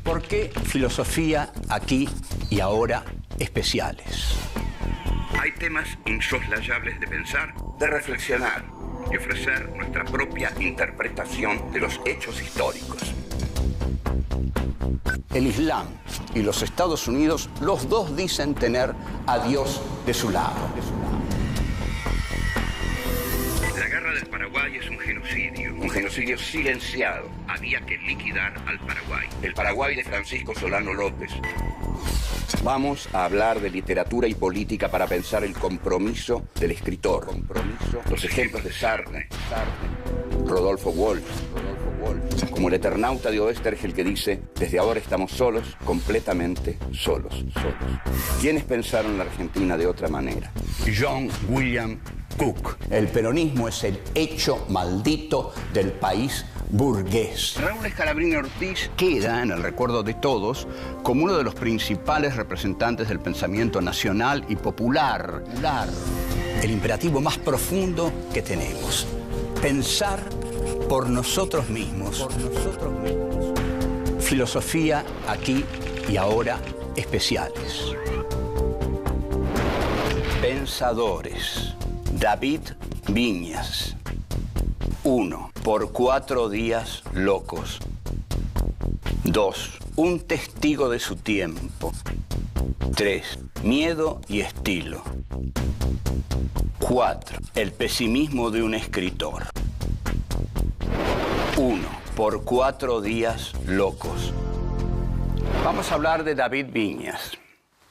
¿Por qué filosofía aquí y ahora especiales? Hay temas insoslayables de pensar, de reflexionar y ofrecer nuestra propia interpretación de los hechos históricos. El Islam y los Estados Unidos, los dos dicen tener a Dios de su lado. La guerra del Paraguay es un genocidio silenciado. Había que liquidar al Paraguay. El Paraguay de Francisco Solano López. Vamos a hablar de literatura y política para pensar el compromiso del escritor. Los ejemplos de Sartre, Rodolfo Walsh, como el Eternauta de Oestergel que dice: desde ahora estamos solos, completamente solos. ¿Quiénes pensaron la Argentina de otra manera? John William Cook. El peronismo es el hecho maldito del país burgués. Raúl Scalabrini Ortiz Queda en el recuerdo de todos como uno de los principales representantes del pensamiento nacional y popular. El imperativo más profundo que tenemos: pensar por nosotros mismos. Filosofía aquí y ahora especiales. Pensadores. David Viñas. 1. Por 4 días locos. 2. Un testigo de su tiempo. 3. Miedo y estilo. 4. El pesimismo de un escritor. 1. Por 4 días locos. Vamos a hablar de David Viñas.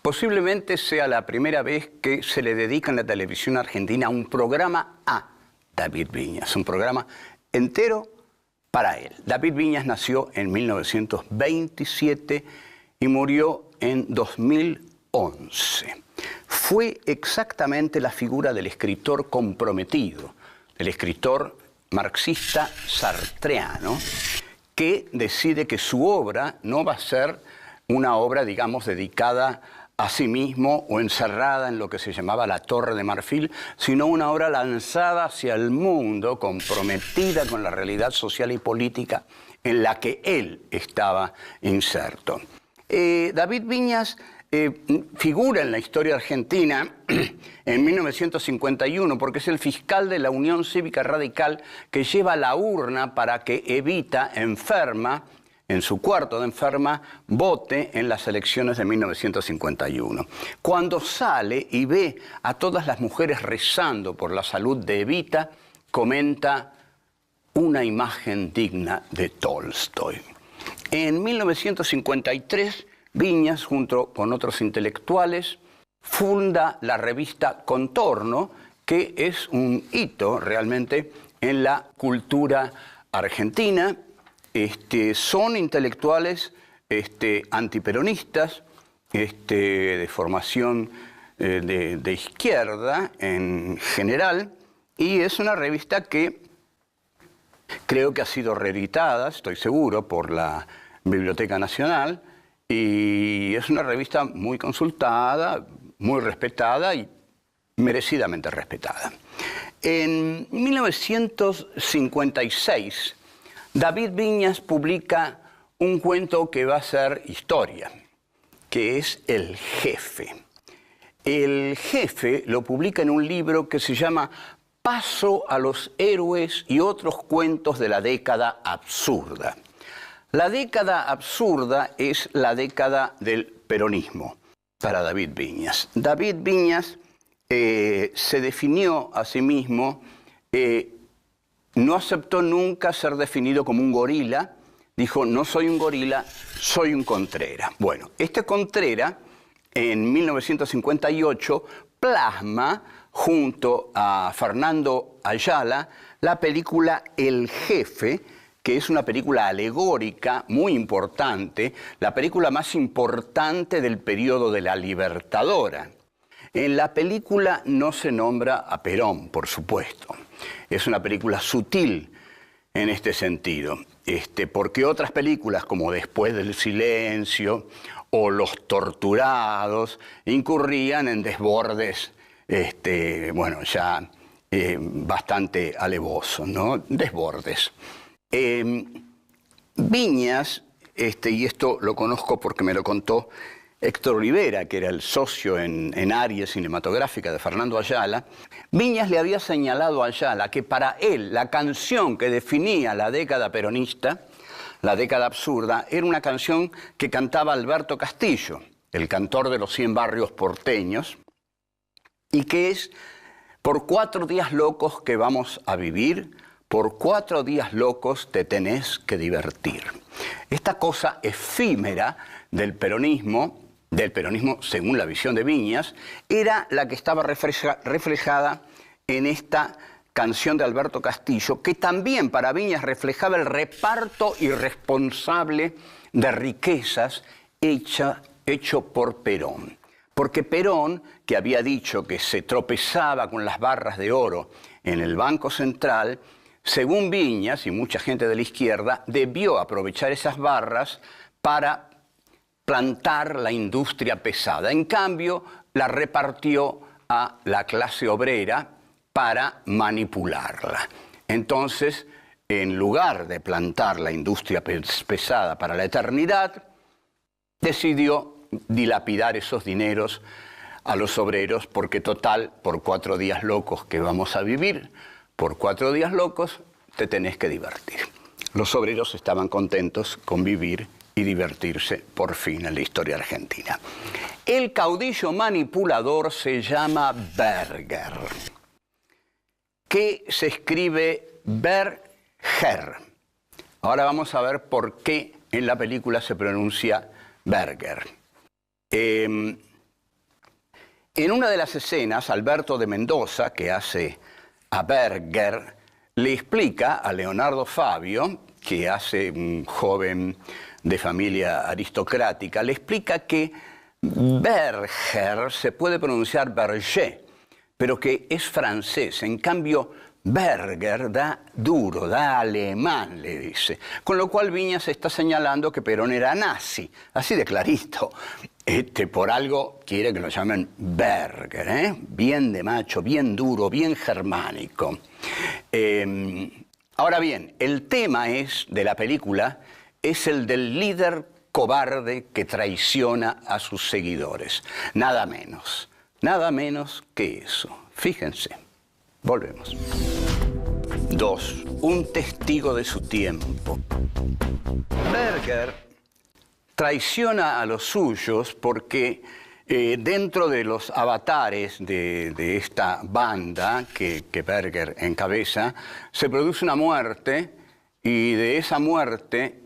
Posiblemente sea la primera vez que se le dedica en la televisión argentina un programa a David Viñas, un programa entero para él. David Viñas nació en 1927 y murió en 2011. Fue exactamente la figura del escritor comprometido, del escritor marxista sartreano, que decide que su obra no va a ser una obra, digamos, dedicada a sí mismo o encerrada en lo que se llamaba la Torre de Marfil, sino una obra lanzada hacia el mundo, comprometida con la realidad social y política en la que él estaba inserto. David Viñas figura en la historia argentina en 1951 porque es el fiscal de la Unión Cívica Radical que lleva la urna para que Evita, enferma, en su cuarto de enferma, vote en las elecciones de 1951. Cuando sale y ve a todas las mujeres rezando por la salud de Evita, comenta: una imagen digna de Tolstoy. En 1953, Viñas, junto con otros intelectuales, funda la revista Contorno, que es un hito realmente en la cultura argentina. Son intelectuales antiperonistas, de formación de izquierda en general, y es una revista que creo que ha sido reeditada, estoy seguro, por la Biblioteca Nacional, y es una revista muy consultada, muy respetada y merecidamente respetada. En 1956, David Viñas publica un cuento que va a ser historia, que es El Jefe. El Jefe lo publica en un libro que se llama Paso a los héroes y otros cuentos de la década absurda. La década absurda es la década del peronismo para David Viñas. David Viñas se definió a sí mismo, no aceptó nunca ser definido como un gorila. Dijo: no soy un gorila, soy un Contreras. Bueno, este Contreras, en 1958, plasma, junto a Fernando Ayala, la película El Jefe, que es una película alegórica muy importante, la película más importante del periodo de la Libertadora. En la película no se nombra a Perón, por supuesto. Es una película sutil en este sentido, porque otras películas como Después del silencio o Los torturados incurrían en desbordes, bastante alevosos, ¿no? Desbordes. Viñas y esto lo conozco porque me lo contó Héctor Olivera, que era el socio en Aries Cinematográfica de Fernando Ayala. Viñas le había señalado a Ayala que para él la canción que definía la década peronista, la década absurda, era una canción que cantaba Alberto Castillo, el cantor de los 100 barrios porteños, y que es: por 4 días locos que vamos a vivir, por 4 días locos te tenés que divertir. Esta cosa efímera del peronismo según la visión de Viñas, era la que estaba reflejada en esta canción de Alberto Castillo, que también para Viñas reflejaba el reparto irresponsable de riquezas hecho por Perón. Porque Perón, que había dicho que se tropezaba con las barras de oro en el Banco Central, según Viñas y mucha gente de la izquierda, debió aprovechar esas barras para plantar la industria pesada. En cambio, la repartió a la clase obrera para manipularla. Entonces, en lugar de plantar la industria pesada para la eternidad, decidió dilapidar esos dineros a los obreros, porque total, por 4 días locos que vamos a vivir, por 4 días locos te tenés que divertir. Los obreros estaban contentos con vivir y divertirse por fin en la historia argentina. El caudillo manipulador se llama Berger, que se escribe Berger. Ahora vamos a ver por qué en la película se pronuncia Berger. En una de las escenas, Alberto de Mendoza, que hace a Berger, le explica a Leonardo Fabio, que hace un joven de familia aristocrática, le explica que Berger se puede pronunciar Berger, pero que es francés. En cambio, Berger da duro, da alemán, le dice. Con lo cual Viñas está señalando que Perón era nazi, así de clarito. Por algo quiere que lo llamen Berger, ¿eh? Bien de macho, bien duro, bien germánico. Ahora bien, el tema de la película es el del líder cobarde que traiciona a sus seguidores. Nada menos que eso. Fíjense, volvemos. 2. Un testigo de su tiempo. Berger traiciona a los suyos porque dentro de los avatares de esta banda que Berger encabeza, se produce una muerte, y de esa muerte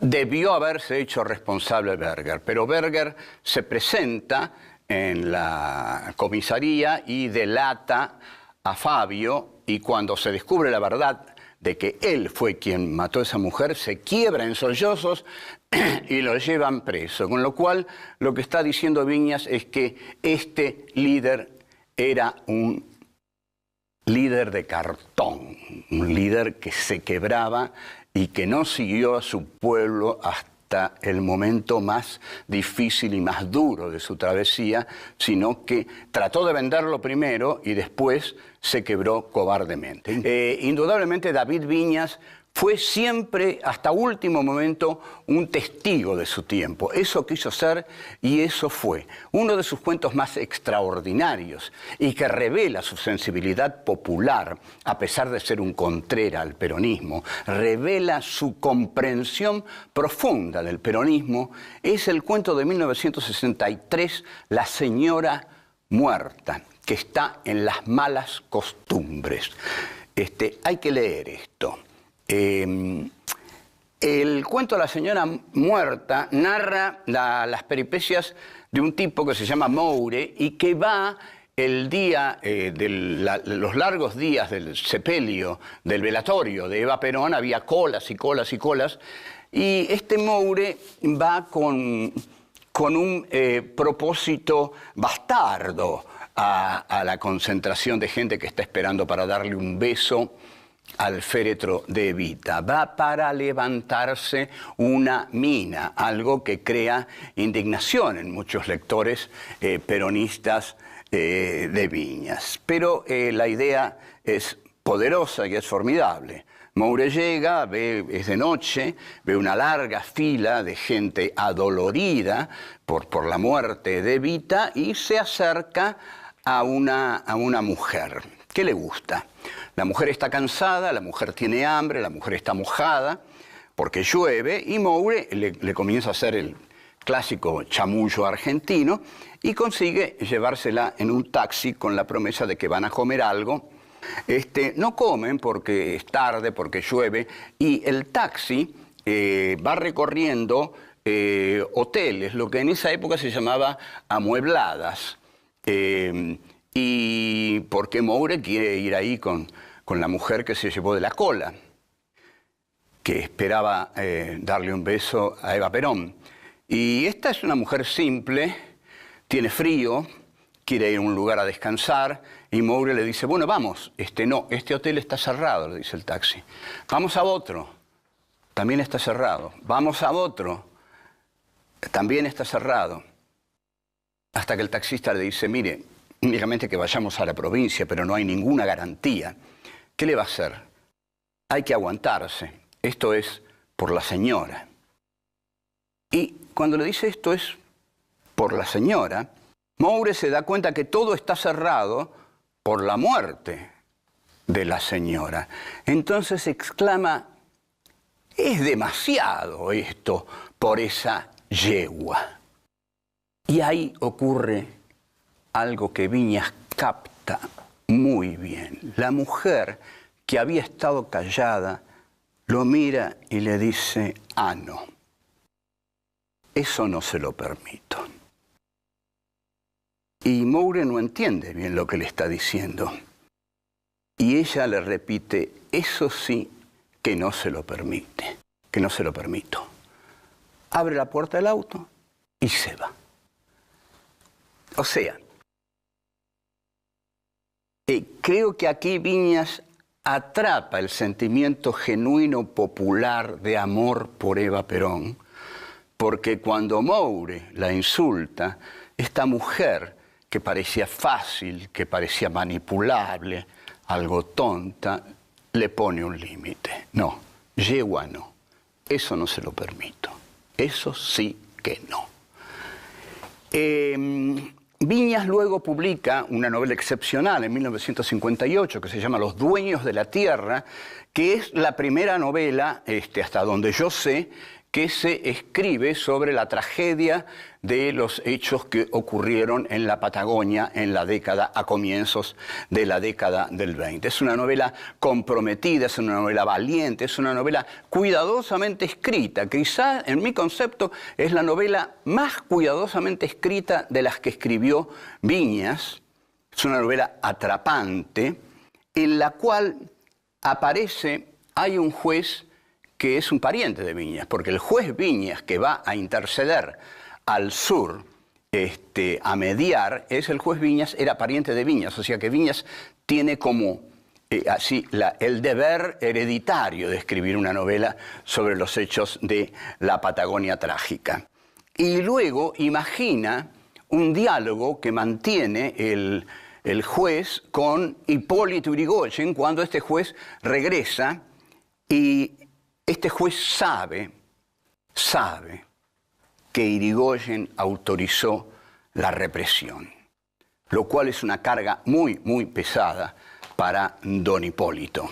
debió haberse hecho responsable Berger, pero Berger se presenta en la comisaría y delata a Fabio, y cuando se descubre la verdad de que él fue quien mató a esa mujer, se quiebra en sollozos y lo llevan preso. Con lo cual, lo que está diciendo Viñas es que este líder era un líder de cartón, un líder que se quebraba y que no siguió a su pueblo hasta el momento más difícil y más duro de su travesía, sino que trató de venderlo primero y después se quebró cobardemente. Indudablemente David Viñas fue siempre, hasta último momento, un testigo de su tiempo. Eso quiso ser y eso fue. Uno de sus cuentos más extraordinarios y que revela su sensibilidad popular, a pesar de ser un contrera al peronismo, revela su comprensión profunda del peronismo, es el cuento de 1963, La señora muerta, que está en Las malas costumbres. Hay que leer esto. El cuento de La señora muerta narra las peripecias de un tipo que se llama Moure y que va el día los largos días del sepelio, del velatorio de Eva Perón. Había colas y colas y colas, y este Moure va con un propósito bastardo a la concentración de gente que está esperando para darle un beso al féretro de Evita. Va para levantarse una mina, algo que crea indignación en muchos lectores peronistas de Viñas. Pero la idea es poderosa y es formidable. Moure llega, es de noche, ve una larga fila de gente adolorida por la muerte de Evita y se acerca a una mujer que le gusta. La mujer está cansada, la mujer tiene hambre, la mujer está mojada porque llueve y Moure le comienza a hacer el clásico chamullo argentino y consigue llevársela en un taxi con la promesa de que van a comer algo. No comen porque es tarde, porque llueve, y el taxi va recorriendo hoteles, lo que en esa época se llamaba amuebladas, y porque Moure quiere ir ahí con la mujer que se llevó de la cola, que esperaba darle un beso a Eva Perón. Y esta es una mujer simple, tiene frío, quiere ir a un lugar a descansar, y Moure le dice, bueno, vamos. No, este hotel está cerrado, le dice el taxi. Vamos a otro, también está cerrado. Vamos a otro, también está cerrado. Hasta que el taxista le dice, mire, únicamente que vayamos a la provincia, pero no hay ninguna garantía. ¿Qué le va a hacer? Hay que aguantarse. Esto es por la señora. Y cuando le dice esto es por la señora, Moure se da cuenta que todo está cerrado por la muerte de la señora. Entonces exclama, es demasiado esto por esa yegua. Y ahí ocurre algo que Viñas capta muy bien. La mujer que había estado callada lo mira y le dice, ah, no, eso no se lo permito. Y Moure no entiende bien lo que le está diciendo. Y ella le repite, eso sí que no se lo permite, que no se lo permito. Abre la puerta del auto y se va. O sea, creo que aquí Viñas atrapa el sentimiento genuino popular de amor por Eva Perón, porque cuando Moure la insulta, esta mujer que parecía fácil, que parecía manipulable, algo tonta, le pone un límite. No, yegua no, eso no se lo permito, eso sí que no. Viñas luego publica una novela excepcional en 1958 que se llama Los dueños de la tierra, que es la primera novela, hasta donde yo sé, que se escribe sobre la tragedia de los hechos que ocurrieron en la Patagonia en la década, a comienzos de la década del 20. Es una novela comprometida, es una novela valiente, es una novela cuidadosamente escrita. Quizá, en mi concepto, es la novela más cuidadosamente escrita de las que escribió Viñas. Es una novela atrapante, en la cual hay un juez que es un pariente de Viñas, porque el juez Viñas que va a interceder al sur, a mediar, el juez Viñas era pariente de Viñas, o sea que Viñas tiene como el deber hereditario de escribir una novela sobre los hechos de la Patagonia trágica. Y luego imagina un diálogo que mantiene el juez con Hipólito Yrigoyen cuando este juez regresa, y este juez sabe que Yrigoyen autorizó la represión, lo cual es una carga muy, muy pesada para don Hipólito.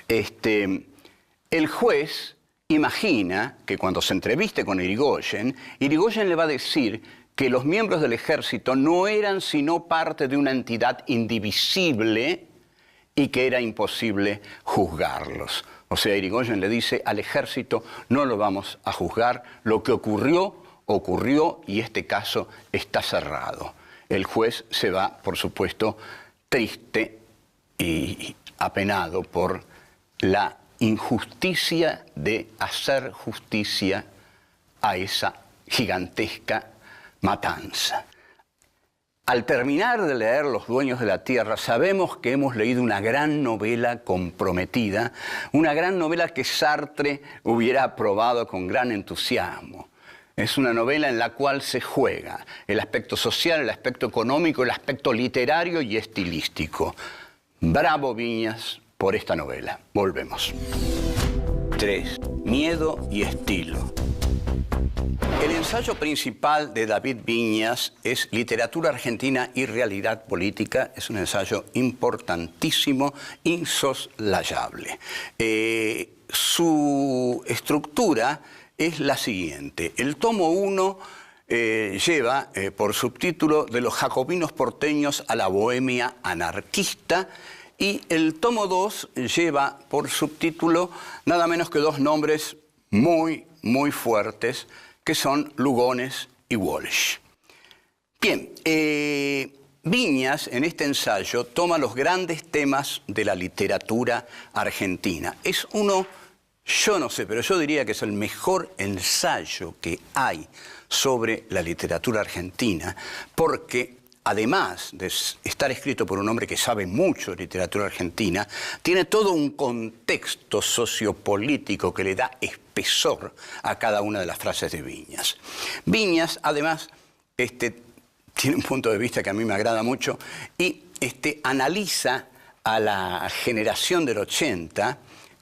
El juez imagina que cuando se entreviste con Yrigoyen, Yrigoyen le va a decir que los miembros del ejército no eran sino parte de una entidad indivisible y que era imposible juzgarlos. O sea, Yrigoyen le dice al ejército, no lo vamos a juzgar, lo que ocurrió, ocurrió y este caso está cerrado. El juez se va, por supuesto, triste y apenado por la injusticia de hacer justicia a esa gigantesca matanza. Al terminar de leer Los dueños de la tierra, sabemos que hemos leído una gran novela comprometida, una gran novela que Sartre hubiera aprobado con gran entusiasmo. Es una novela en la cual se juega el aspecto social, el aspecto económico, el aspecto literario y estilístico. Bravo Viñas por esta novela. Volvemos. 3. Miedo y estilo. El ensayo principal de David Viñas es Literatura Argentina y Realidad Política. Es un ensayo importantísimo, insoslayable. Su estructura es la siguiente. El tomo 1 lleva por subtítulo De los jacobinos porteños a la bohemia anarquista, y el tomo 2 lleva por subtítulo nada menos que dos nombres muy fuertes, que son Lugones y Walsh. Bien, Viñas en este ensayo toma los grandes temas de la literatura argentina. Es uno, yo no sé, pero yo diría que es el mejor ensayo que hay sobre la literatura argentina, porque además de estar escrito por un hombre que sabe mucho de literatura argentina, tiene todo un contexto sociopolítico que le da espesor a cada una de las frases de Viñas. Viñas, además, tiene un punto de vista que a mí me agrada mucho y analiza a la generación del 80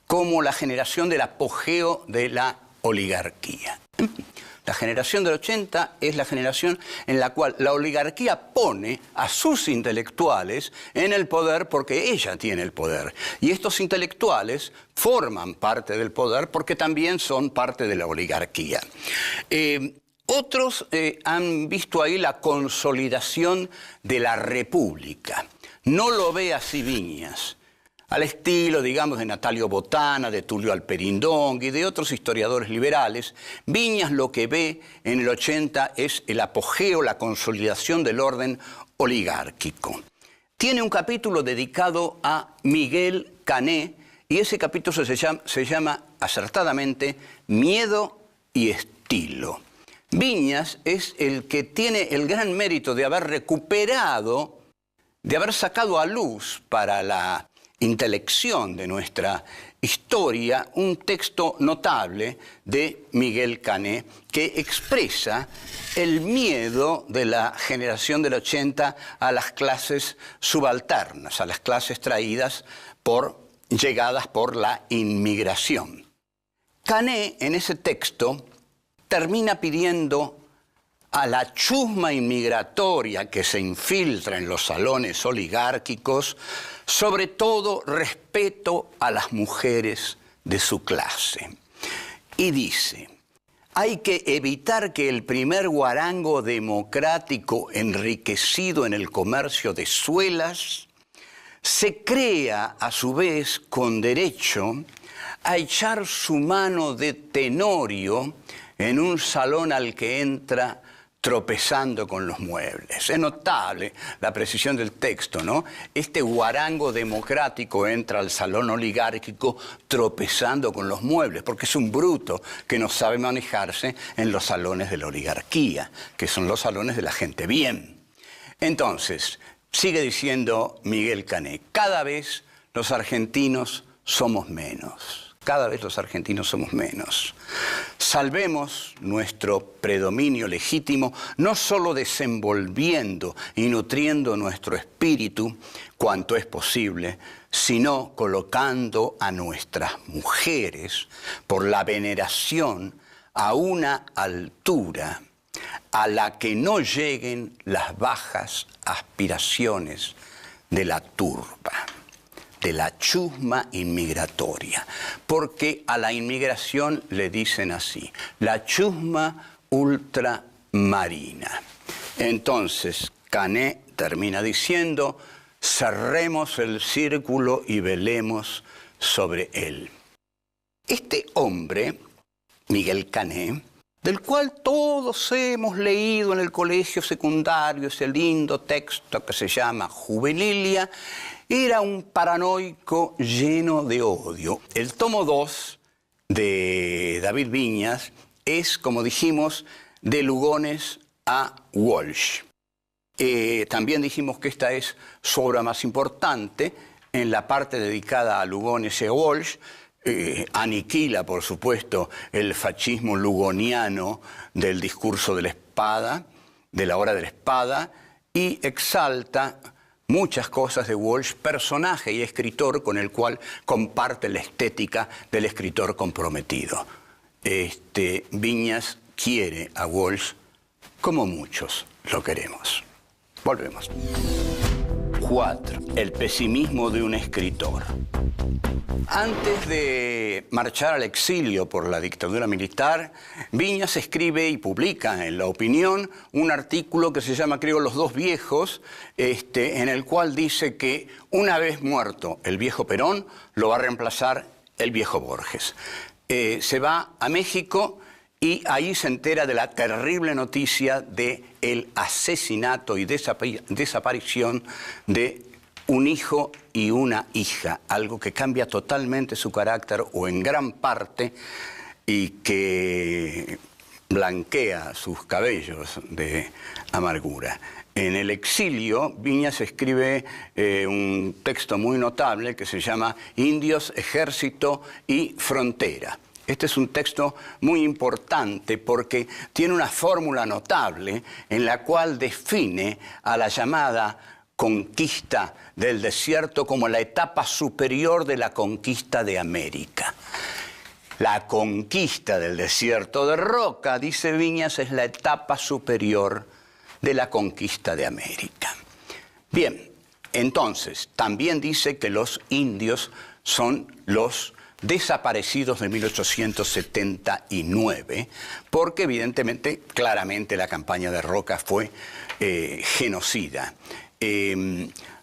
como la generación del apogeo de la oligarquía. La generación del 80 es la generación en la cual la oligarquía pone a sus intelectuales en el poder porque ella tiene el poder. Y estos intelectuales forman parte del poder porque también son parte de la oligarquía. Otros han visto ahí la consolidación de la República. No lo ve así Viñas. Al estilo, digamos, de Natalio Botana, de Tulio Alperindong y de otros historiadores liberales, Viñas lo que ve en el 80 es el apogeo, la consolidación del orden oligárquico. Tiene un capítulo dedicado a Miguel Cané y ese capítulo se llama acertadamente Miedo y estilo. Viñas es el que tiene el gran mérito de haber recuperado, de haber sacado a luz para la intelección de nuestra historia un texto notable de Miguel Cané que expresa el miedo de la generación del 80 a las clases subalternas, a las clases llegadas por la inmigración. Cané en ese texto termina pidiendo a la chusma inmigratoria que se infiltra en los salones oligárquicos, sobre todo respeto a las mujeres de su clase. Y dice, hay que evitar que el primer guarango democrático enriquecido en el comercio de suelas se crea a su vez con derecho a echar su mano de tenorio en un salón al que entra tropezando con los muebles. Es notable la precisión del texto, ¿no? Este guarango democrático entra al salón oligárquico tropezando con los muebles, porque es un bruto que no sabe manejarse en los salones de la oligarquía, que son los salones de la gente bien. Entonces, sigue diciendo Miguel Cané, cada vez los argentinos somos menos. Cada vez los argentinos somos menos. Salvemos nuestro predominio legítimo, no solo desenvolviendo y nutriendo nuestro espíritu cuanto es posible, sino colocando a nuestras mujeres por la veneración a una altura a la que no lleguen las bajas aspiraciones de la turba, de la chusma inmigratoria, porque a la inmigración le dicen así, la chusma ultramarina. Entonces, Cané termina diciendo, cerremos el círculo y velemos sobre él. Este hombre, Miguel Cané, del cual todos hemos leído en el colegio secundario ese lindo texto que se llama Juvenilia, era un paranoico lleno de odio. El tomo 2 de David Viñas es, como dijimos, de Lugones a Walsh. También dijimos que esta es su obra más importante. En la parte dedicada a Lugones y a Walsh, aniquila, por supuesto, el fascismo lugoniano del discurso de la espada, de la hora de la espada, y exalta muchas cosas de Walsh, personaje y escritor con el cual comparte la estética del escritor comprometido. Viñas quiere a Walsh como muchos lo queremos. Volvemos. 4. El pesimismo de un escritor. Antes de marchar al exilio por la dictadura militar, Viñas escribe y publica en La Opinión un artículo que se llama, creo, Los dos viejos, en el cual dice que una vez muerto el viejo Perón, lo va a reemplazar el viejo Borges. Se va a México y ahí se entera de la terrible noticia del asesinato y desaparición de un hijo y una hija, algo que cambia totalmente su carácter o en gran parte y que blanquea sus cabellos de amargura. En el exilio, Viñas escribe un texto muy notable que se llama Indios, Ejército y Frontera. Este es un texto muy importante porque tiene una fórmula notable en la cual define a la llamada conquista del desierto como la etapa superior de la conquista de América. La conquista del desierto de Roca, dice Viñas, es la etapa superior de la conquista de América. Bien, entonces, también dice que los indios son los desaparecidos de 1879, porque evidentemente, claramente la campaña de Roca fue genocida.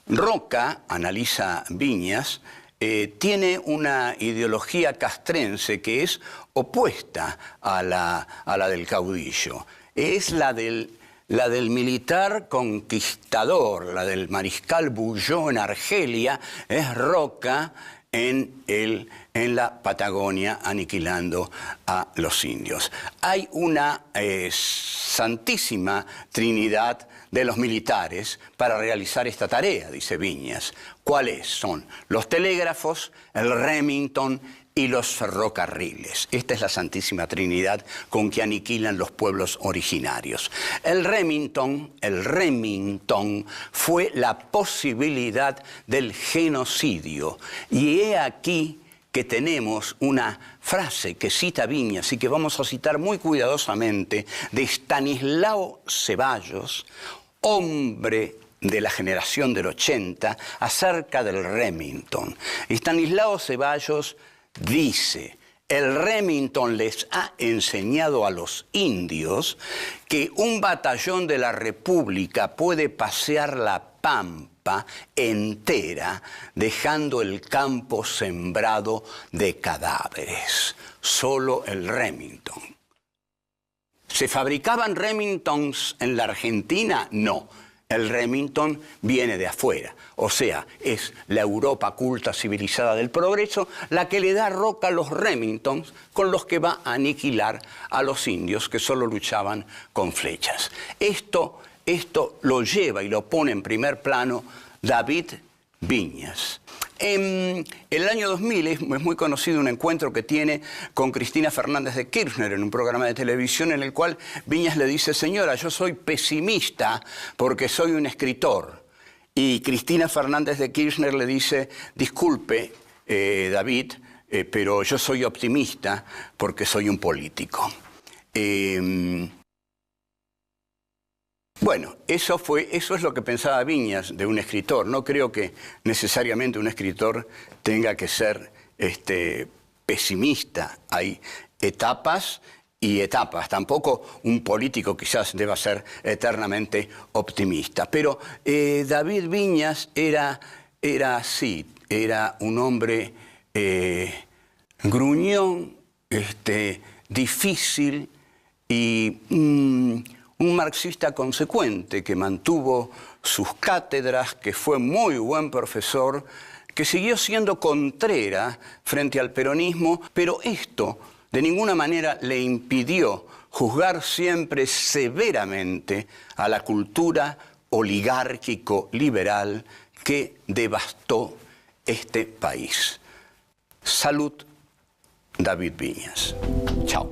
Roca, analiza Viñas, tiene una ideología castrense que es opuesta a la del caudillo. Es la del militar conquistador, la del mariscal Bulló en Argelia, es Roca en la Patagonia aniquilando a los indios. Hay una santísima trinidad de los militares para realizar esta tarea, dice Viñas. ¿Cuáles son? Los telégrafos, el Remington y los ferrocarriles. Esta es la santísima trinidad con que aniquilan los pueblos originarios. El Remington fue la posibilidad del genocidio. Y he aquí que tenemos una frase que cita Viñas y que vamos a citar muy cuidadosamente de Estanislao Ceballos, hombre de la generación del 80, acerca del Remington. Estanislao Ceballos dice: el Remington les ha enseñado a los indios que un batallón de la República puede pasear la pampa entera dejando el campo sembrado de cadáveres. Solo el Remington. ¿Se fabricaban Remingtons en la Argentina? No. El Remington viene de afuera, o sea, es la Europa culta civilizada del progreso la que le da a Roca los Remingtons con los que va a aniquilar a los indios que solo luchaban con flechas. Esto lo lleva y lo pone en primer plano David Viñas. En el año 2000 es muy conocido un encuentro que tiene con Cristina Fernández de Kirchner en un programa de televisión en el cual Viñas le dice: señora, yo soy pesimista porque soy un escritor. Y Cristina Fernández de Kirchner le dice: disculpe, David, pero yo soy optimista porque soy un político. Bueno, eso es lo que pensaba Viñas de un escritor. No creo que necesariamente un escritor tenga que ser pesimista. Hay etapas y etapas. Tampoco un político quizás deba ser eternamente optimista. Pero David Viñas era así, era un hombre gruñón, difícil y un marxista consecuente que mantuvo sus cátedras, que fue muy buen profesor, que siguió siendo contrera frente al peronismo, pero esto de ninguna manera le impidió juzgar siempre severamente a la cultura oligárquico-liberal que devastó este país. Salud, David Viñas. Chao.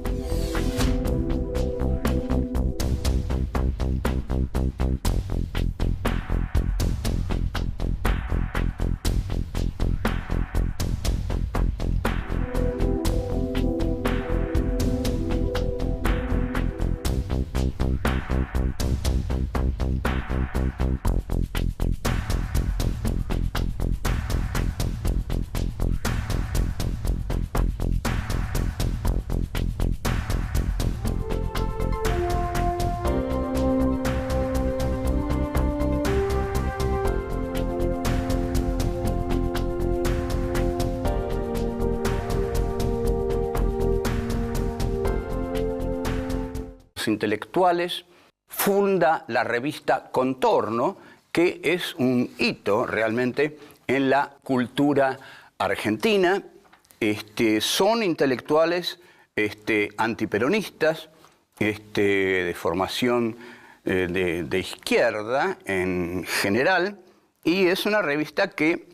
Intelectuales, funda la revista Contorno, que es un hito realmente en la cultura argentina. Son intelectuales antiperonistas, de formación de izquierda en general, y es una revista que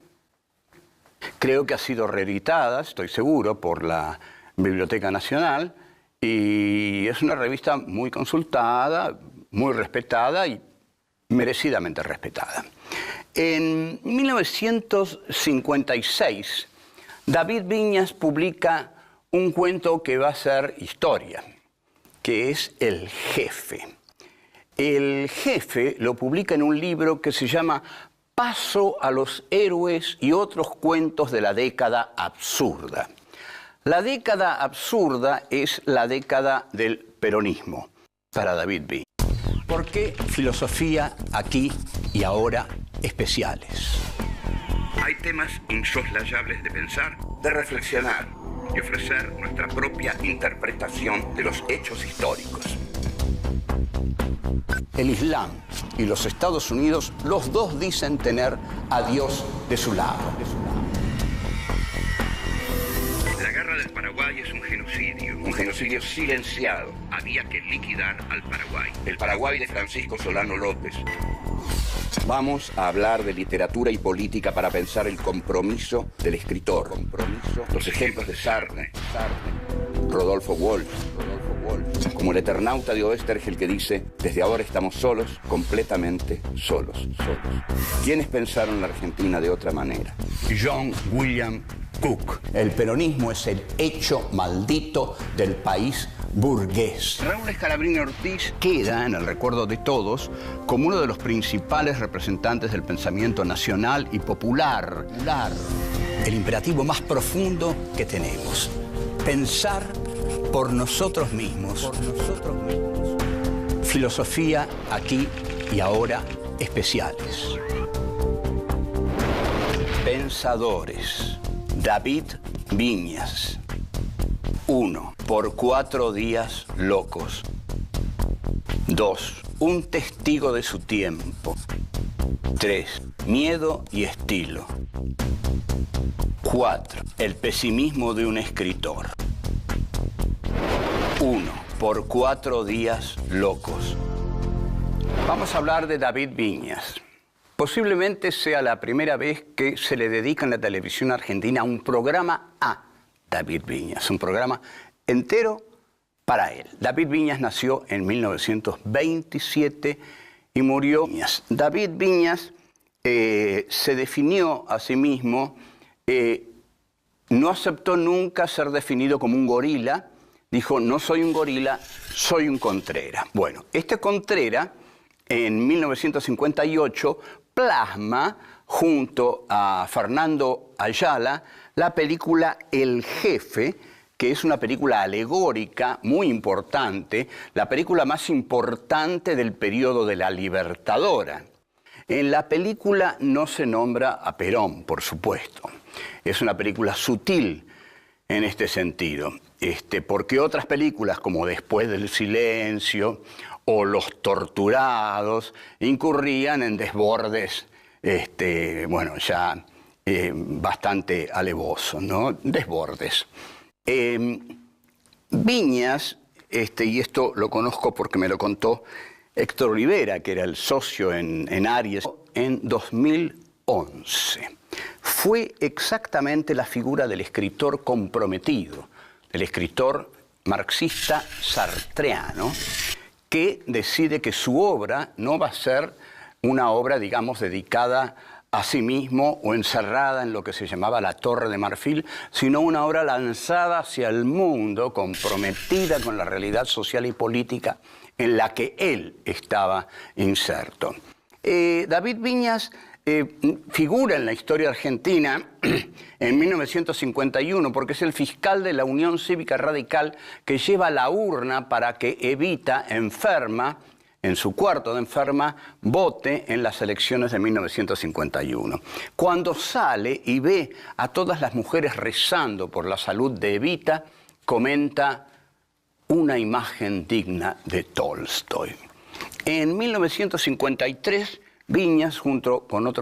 creo que ha sido reeditada, estoy seguro, por la Biblioteca Nacional, y es una revista muy consultada, muy respetada y merecidamente respetada. En 1956, David Viñas publica un cuento que va a ser historia, que es El Jefe. El Jefe lo publica en un libro que se llama Paso a los héroes y otros cuentos de la década absurda. La década absurda es la década del peronismo para David Viñas. ¿Por qué filosofía aquí y ahora especiales? Hay temas insoslayables de pensar, de reflexionar y ofrecer nuestra propia interpretación de los hechos históricos. El Islam y los Estados Unidos, los dos dicen tener a Dios de su lado. La guerra del Paraguay es un genocidio silenciado. Había que liquidar al Paraguay. El Paraguay de Francisco Solano López. Vamos a hablar de literatura y política para pensar el compromiso del escritor. Los ejemplos de Sartre, Rodolfo Walsh, como el Eternauta de Oestergel que dice: desde ahora estamos solos, completamente solos. ¿Quiénes pensaron la Argentina de otra manera? John William Cook. El peronismo es el hecho maldito del país burgués. Raúl Scalabrini Ortiz queda en el recuerdo de todos como uno de los principales representantes del pensamiento nacional y popular. El imperativo más profundo que tenemos: pensar por nosotros mismos. Filosofía aquí y ahora especiales. Pensadores. David Viñas. 1. Por 4 días locos. 2. Un testigo de su tiempo. 3. Miedo y estilo. 4. El pesimismo de un escritor. 1. Por 4 días locos. Vamos a hablar de David Viñas. Posiblemente sea la primera vez que se le dedica en la televisión argentina un programa a David Viñas, un programa entero para él. David Viñas nació en 1927 y murió. David Viñas se definió a sí mismo, no aceptó nunca ser definido como un gorila. Dijo: no soy un gorila, soy un Contreras. Bueno, este Contreras en 1958 plasma junto a Fernando Ayala la película El Jefe, que es una película alegórica muy importante, la película más importante del periodo de la Libertadora. En la película no se nombra a Perón, por supuesto. Es una película sutil en este sentido, porque otras películas como Después del silencio o Los torturados incurrían en desbordes, bastante alevosos, ¿no? Desbordes. Viñas, y esto lo conozco porque me lo contó Héctor Olivera, que era el socio en Aries, en 2011. Fue exactamente la figura del escritor comprometido, del escritor marxista sartreano, que decide que su obra no va a ser una obra, digamos, dedicada a sí mismo o encerrada en lo que se llamaba la Torre de Marfil, sino una obra lanzada hacia el mundo, comprometida con la realidad social y política en la que él estaba inserto. David Viñas figura en la historia argentina en 1951 porque es el fiscal de la Unión Cívica Radical que lleva la urna para que Evita, enferma, en su cuarto de enferma, vote en las elecciones de 1951. Cuando sale y ve a todas las mujeres rezando por la salud de Evita, comenta: una imagen digna de Tolstoy. En 1953, Viñas, junto con otros